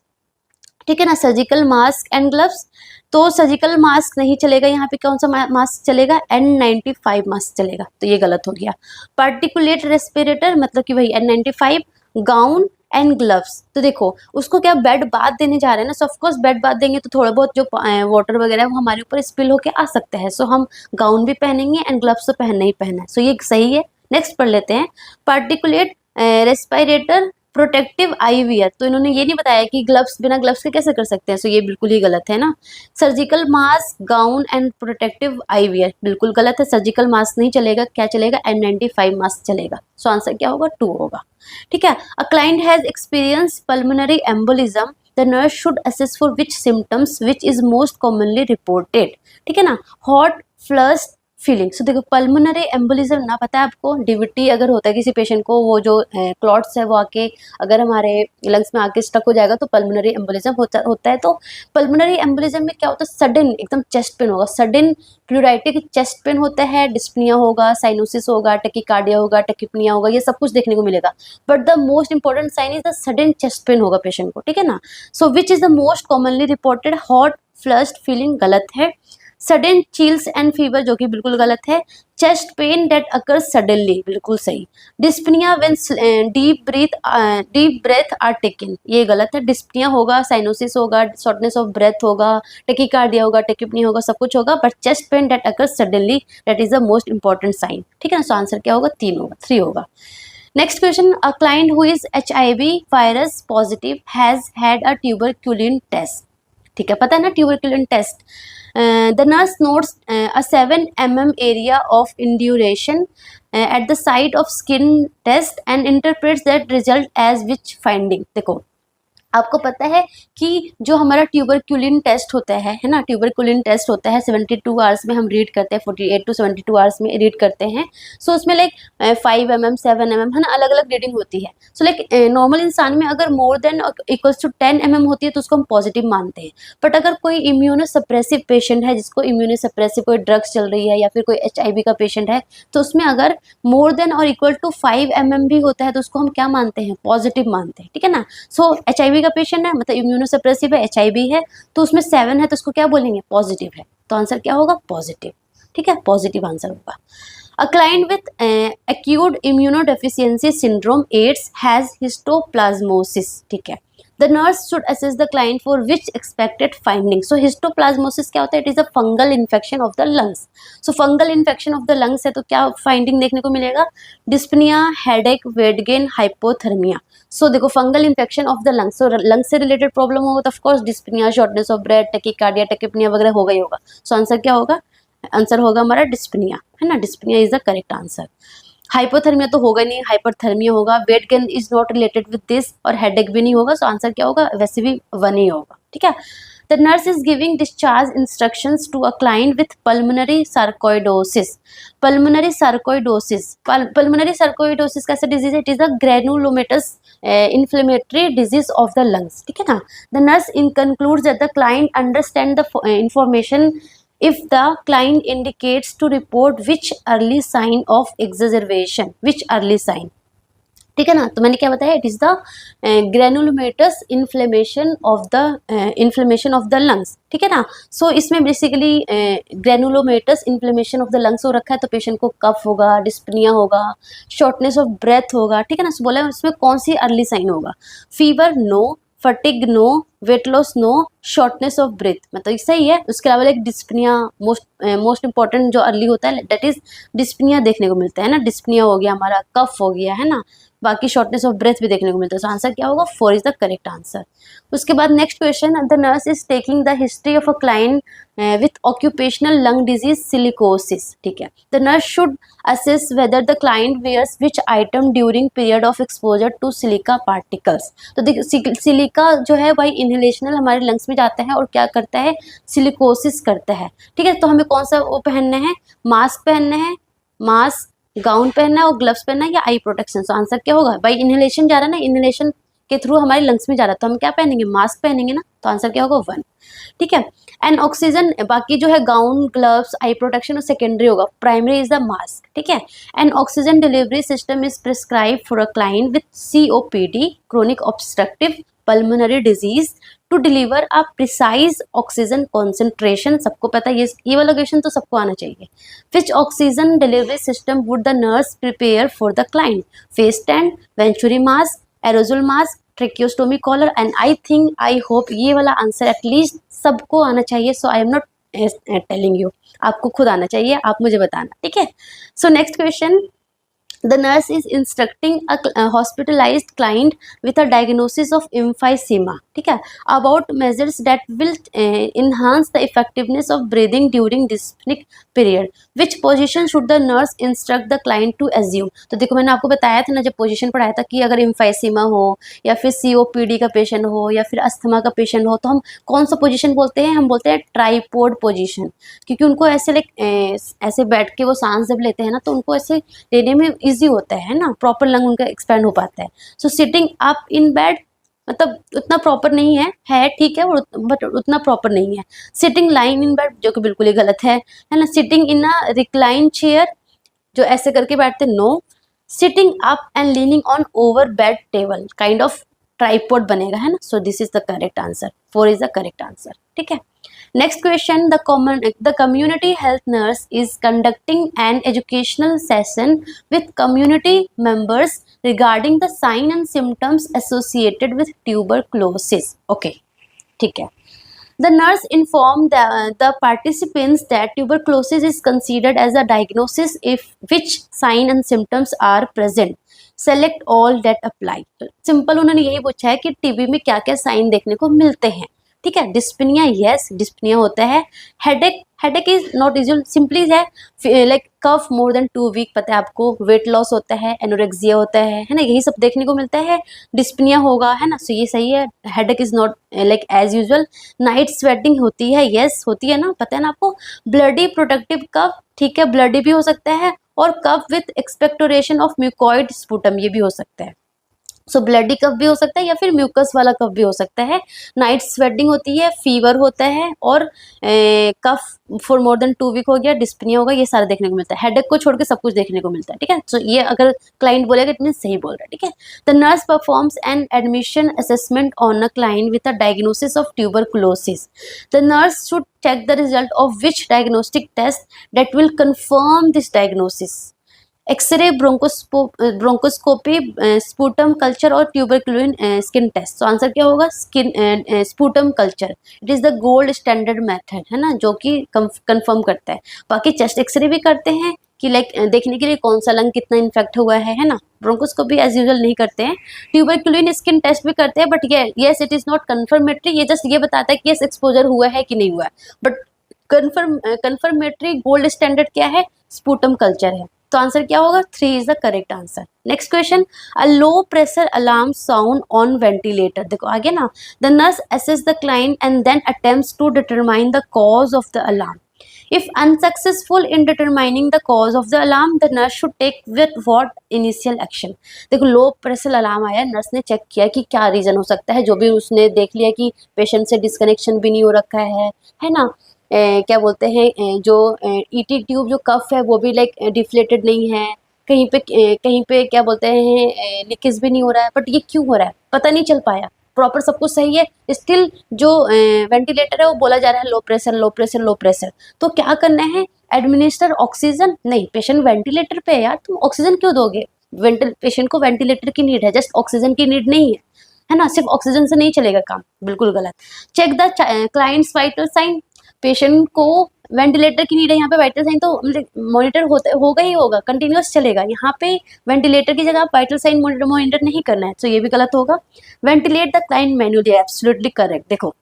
ठीक है ना, सर्जिकल मास्क एंड ग्लव्स, तो सर्जिकल मास्क नहीं चलेगा, यहाँ पे कौन सा मास्क चलेगा, N95 मास्क चलेगा, तो ये गलत हो गया। पार्टिकुलेट रेस्पिरेटर मतलब कि वही N95, गाउन एंड ग्लव्स, तो देखो उसको क्या बेड बाथ देने जा रहे हैं ना, सो ऑफकोर्स बेड बाथ देंगे तो थोड़ा बहुत जो वाटर वगैरह है वो हमारे ऊपर स्पिल होके आ सकता है, सो हम गाउन भी पहनेंगे एंड ग्लव्स तो पहनना ही पहनना है, सो ये सही है। नेक्स्ट पढ़ लेते हैं, पार्टिकुलेट रेस्पिरेटर प्रोटेक्टिव आईवीआर, तो इन्होंने ये नहीं बताया कि ग्लव्स, बिना ग्लव्स के कैसे कर सकते हैं, सो ये बिल्कुल ही गलत है ना। Surgical mask, gown and protective IVR बिल्कुल गलत है, सर्जिकल मास्क नहीं चलेगा, क्या चलेगा, N95 मास्क चलेगा, सो आंसर क्या होगा 2 होगा, ठीक है। अ client has experience pulmonary embolism, the nurse should assess for which symptoms which is most commonly reported, ठीक है ना, हॉट फ्लश फीलिंग। सो देखो पल्मोनरी एम्बोलिज्म ना पता है आपको, डीवीटी अगर होता है किसी पेशेंट को, वो जो क्लॉट्स है वो आके अगर हमारे लंग्स में आके स्टक हो जाएगा तो पल्मोनरी एम्बोलिज्म होता है। तो पल्मोनरी एम्बोलिज्म में क्या होता है, सडन एकदम चेस्ट पेन होगा, सडन प्लूराइटिक चेस्ट पेन होता है, डिस्पनिया होगा, साइनोसिस होगा, टेकिकार्डिया होगा, टेकिपनिया होगा, ये सब कुछ देखने को मिलेगा, but the most important sign is the sudden chest pain होगा पेशेंट को, ठीक है ना। So which is the most commonly reported, hot flushed feeling गलत है, सडन चिल्स एंड फीवर जो कि बिल्कुल गलत है, chest pain that occurs suddenly बिल्कुल सही, dyspnea when deep breath are taken ये गलत है, डिस्पनिया होगा, साइनोसिस होगा, शॉर्टनेस ऑफ ब्रेथ होगा, टेकिकार्डिया होगा, टेकिपनी होगा, सब कुछ होगा, but chest pain that occurs suddenly that is the most important sign, ठीक है ना। सो आंसर क्या होगा 3 होगा। Next question, a client who is HIV virus positive has had a tuberculin test, ठीक है, पता है ना tuberculin test. The nurse notes a 7 mm area of induration at the site of skin test and interprets that result as which finding। देखो आपको पता है कि जो हमारा ट्यूबरक्यूलिन टेस्ट होता है ना, ट्यूबरक्यूलिन टेस्ट होता है 72 आवर्स में हम रीड करते हैं, 48 to 72 आवर्स में रीड करते हैं। सो उसमें लाइक 5 mm 7 mm है ना, अलग अलग रीडिंग होती है। सो लाइक नॉर्मल इंसान में अगर more than equals to 10 mm होती है तो उसको हम पॉजिटिव मानते हैं, बट अगर कोई इम्यूनोसप्रेसिव पेशेंट है, जिसको इम्यूनोसप्रेसिव कोई ड्रग्स चल रही है या फिर कोई HIV का पेशेंट है, तो उसमें अगर मोर देन और इक्वल टू 5 mm भी होता है तो उसको हम क्या मानते हैं, पॉजिटिव मानते हैं, ठीक है ना। सो HIV का पेशेंट है मतलब इम्यूनोसप्रेसिव है, HIV है, तो उसमें 7 है तो उसको क्या बोलेंगे, पॉजिटिव है, तो आंसर क्या होगा, पॉजिटिव, ठीक है, पॉजिटिव आंसर होगा। A client with acute immunodeficiency syndrome AIDS has histoplasmosis, ठीक है, the nurse should assess the client for which expected finding. So histoplasmosis क्या होता है? It is a fungal infection of the lungs. So fungal infection of the lungs है तो क्या finding देखने को मिलेगा? Dyspnea, headache, weight gain, hypothermia. So देखो fungal infection of the lungs, so lungs से रिलेटेड प्रॉब्लम होगा तो of course dyspnea, shortness of breath, tachycardia, tachypnea वगैरह होगा ही होगा. सो आंसर क्या होगा? आंसर होगा हमारा डिस्पनिया, है ना. Dyspnoea is the correct answer. Hypothermia तो होगा नहीं, हाइपरथर्मिया होगा. Weight gain is not related with this, और हेडेक भी नहीं होगा. सो आंसर क्या होगा? वैसे भी वन ही होगा. ठीक है. The nurse is giving discharge instructions to a client with pulmonary sarcoidosis. Pulmonary sarcoidosis, pulmonary sarcoidosis कैसा डिजीज है? It is a granulomatous inflammatory disease of the lungs. ठीक है ना. The nurse in concludes that the client understand the information if the client indicates to report which early sign of exacerbation, which early sign. ठीक है ना. तो मैंने क्या बताया? It is the granulomatous inflammation of the lungs. ठीक है ना. सो इसमें basically granulomatous inflammation of the lungs हो रखा है तो पेशेंट को कफ होगा, डिस्पनिया होगा, शॉर्टनेस ऑफ ब्रेथ होगा. ठीक है ना. सो बोला उसमें कौन सी अर्ली साइन होगा? Fever no, fatigue no, weight loss no, shortness of breath, मतलब सही है. उसके अलावा एक डिस्पनिया मोस्ट इंपॉर्टेंट जो अर्ली होता है दैट इज डिस्पनिया देखने को मिलता है ना. डिस्पनिया हो गया हमारा, कफ हो गया, है ना. बाकी शॉर्टनेस ऑफ ब्रेथ भी देखने को मिलता है. सो आंसर क्या होगा? 4 इज द करेक्ट आंसर. उसके बाद next question, the nurse is taking the history of a client with occupational lung disease silicosis. ठीक है. The nurse should assess whether the client wears which item during period of exposure to silica particles. तो देखिए silica जो है भाई inhalational हमारे lungs में जाता है और क्या करता है? सिलिकोसिस करता है. ठीक है. तो हमें कौन सा वो पहनना है? मास्क पहनना है, मास्क, गाउन पहनना है और ग्लव्स पहनना है या आई प्रोटेक्शन. सो आंसर क्या होगा? भाई इनहेलेशन जा रहा है ना, इनहेलेशन के थ्रू हमारे लंग्स में जा रहा है तो हम क्या पहनेंगे? मास्क पहनेंगे ना. तो आंसर क्या होगा? 1. ठीक है. एंड ऑक्सीजन, बाकी जो है गाउन, ग्लव्स, आई प्रोटेक्शन और सेकेंडरी होगा. Primary is the mask. ठीक है. And oxygen delivery system is prescribe for a client with COPD, chronic obstructive pulmonary disease, to deliver a precise oxygen concentration. सबको पता है ये वाला क्वेश्चन तो सबको आना चाहिए. Which oxygen delivery system would the nurse prepare for the client? Face tent, venturi mask, aerosol mask, tracheostomy collar. And I think, I hope ये वाला आंसर एटलीस्ट सबको आना चाहिए. So I am not telling you, आपको खुद आना चाहिए, आप मुझे बताना. ठीक है. So next question, the nurse is instructing a hospitalized client with a diagnosis of emphysema. ठीक है. About measures that will enhance the effectiveness of breathing during dyspneic period. Which position should the nurse instruct the client to assume? तो देखो मैंने आपको बताया था ना, जब पोजीशन पढ़ाया था कि अगर emphysema हो या फिर COPD का पेशेंट हो या फिर अस्थमा का पेशेंट हो तो हम कौन सा पोजीशन बोलते हैं? हम बोलते हैं ट्राइपोड पोजीशन, क्योंकि उनको ऐसे ऐसे बैठ के वो सांस जब लेते हैं ना तो उनको ऐसे लेने में इजी होता है ना, प्रॉपर लंग उनका एक्सपैंड हो पाता है. सो सिटिंग अप इन बेड मतलब उतना प्रॉपर नहीं है ठीक है, बट उतना प्रॉपर नहीं है. सिटिंग लाइन इन बेड जो कि बिल्कुल ही गलत है ना. Sitting in a recline chair जो ऐसे करके बैठते, no. Sitting up and leaning on over bed table, kind of tripod बनेगा, है ना. So this is the correct answer. 4 is the correct answer. ठीक है. Next question, the community health nurse is conducting an educational session with community members regarding the sign and symptoms associated with tuberculosis. Okay, ठीक है. The nurse informed the participants that tuberculosis is considered as a diagnosis if which sign and symptoms are present. Select all that apply. Simple उन्होंने यही पूछा है कि TB में क्या क्या साइन देखने को मिलते हैं. ठीक है. डिस्पनिया, यस डिस्पनिया होता है. Headache is not usual, simply है लाइक कफ मोर देन 2 वीक, पता है आपको. वेट लॉस होता है, एनोरेक्सिया होता है ना, यही सब देखने को मिलता है. डिस्पनिया होगा, है ना. सो ये सही है. Headache is not like as usual. Night sweating होती है, यस होती है ना, पता है ना आपको. ब्लडी प्रोटेक्टिव कफ, ठीक है, ब्लडी भी हो सकता है. और cough with expectoration of mucoid sputum, ये भी हो सकता है. सो ब्लडी कफ भी हो सकता है या फिर म्यूकस वाला कफ भी हो सकता है. नाइट स्वेटिंग होती है, फीवर होता है और cough for more than 2 week हो गया, डिस्पनिया होगा, ये सारा देखने को मिलता है. हेडेक को छोड़ के सब कुछ देखने को मिलता है. ठीक है. सो ये अगर क्लाइंट बोलेगा इतने सही बोल रहा है. ठीक है. The nurse performs an admission assessment on a client with a diagnosis of tuberculosis. The nurse should check the result of which diagnostic test that will confirm this diagnosis. X ray, bronchoscopy, sputum culture और tuberculin skin test. तो answer क्या होगा? Sputum culture. It is the gold standard method, है ना, जो कि confirm करता है। बाकी चेस्ट एक्सरे भी करते हैं कि लाइक देखने के लिए कौन सा लंग कितना इन्फेक्ट हुआ है ना। ब्रोंकोस्कोपी एज यूजुअल नहीं करते हैं। ट्यूबरक्यूलिन स्किन टेस्ट भी करते हैं, but yes it is not confirmatory. ये जस्ट ये बताता है कि यस एक्सपोजर हुआ है कि नहीं हुआ है, बट कन्फर्मेटरी गोल्ड स्टैंडर्ड क्या है? स्पूटम कल्चर है। तो आंसर क्या होगा? 3 is the correct answer. Next question, a low pressure alarm sound on ventilator. देखो आगे ना, the nurse assess the client and then attempts to determine the cause of the alarm. If unsuccessful in determining the cause of the alarm, the nurse should take with what initial action। देखो लो pressure alarm आया, nurse ने check किया कि क्या reason हो सकता है, जो भी उसने देख लिया कि पेशेंट से डिस्कनेक्शन भी नहीं हो रखा है ना। क्या बोलते हैं, जो ईटी ट्यूब जो कफ है वो भी लाइक डिफ्लेटेड नहीं है, कहीं पे क्या बोलते हैं लीकेज भी नहीं हो रहा है, बट ये क्यों हो रहा है पता नहीं चल पाया। प्रॉपर सब कुछ सही है, स्टिल जो वेंटिलेटर है वो बोला जा रहा है low pressure low pressure low pressure. तो क्या करना है? Administer oxygen. नहीं, पेशेंट वेंटिलेटर पे है यार, तुम ऑक्सीजन क्यों दोगे? पेशेंट को वेंटिलेटर की नीड है, जस्ट ऑक्सीजन की नीड नहीं है ना। सिर्फ ऑक्सीजन से नहीं चलेगा काम, बिल्कुल गलत। Check the client's vital sign. Patient को वेंटिलेटर की नीड है, यहाँ पे वाइटल साइन तो मॉनिटर होगा ही होगा, कंटिन्यूस चलेगा। यहाँ पे वेंटिलेटर की जगह आप वाइटल साइन मॉनिटर नहीं करना है, तो ये भी गलत होगा। Ventilate the client manually, absolutely correct. देखो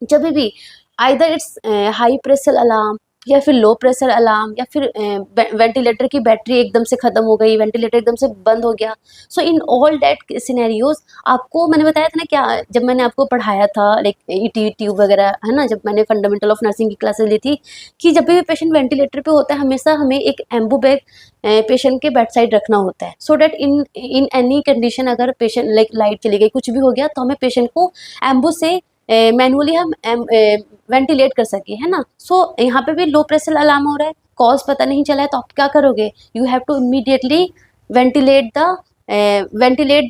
जब भी either it's high pressure alarm या फिर लो प्रेशर अलार्म या फिर वेंटिलेटर की बैटरी एकदम से ख़त्म हो गई, वेंटिलेटर एकदम से बंद हो गया, सो इन ऑल दैट सिनेरियोज आपको मैंने बताया था ना, क्या जब मैंने आपको पढ़ाया था लाइक ईटी ट्यूब वगैरह, है ना, जब मैंने फंडामेंटल ऑफ नर्सिंग की क्लासेस ली थी, कि जब भी पेशेंट वेंटिलेटर पे होता है हमेशा हमें एक एम्बू बैग पेशेंट के बेड साइड रखना होता है, so that in any condition अगर पेशेंट लाइक लाइट चली गई कुछ भी हो गया तो हमें पेशेंट को एम्बू से मैनुअली हम वेंटिलेट कर सके, है ना। सो यहाँ पे भी लो प्रेशर अलार्म हो रहा है, कॉज पता नहीं चला है, तो आप क्या करोगे? You have to immediately ventilate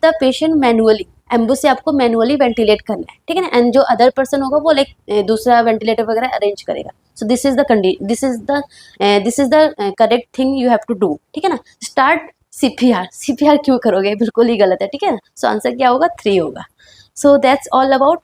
the patient manually. Ambu से आपको मैनुअली वेंटिलेट करना है, ठीक है ना। एंड जो अदर पर्सन होगा वो लाइक दूसरा वेंटिलेटर वगैरह अरेंज करेगा। So this is the correct thing you have to do, ठीक है ना। स्टार्ट सीपीआर क्यों करोगे? बिल्कुल ही गलत है, ठीक है ना। सो आंसर क्या होगा? 3 होगा। So that's all about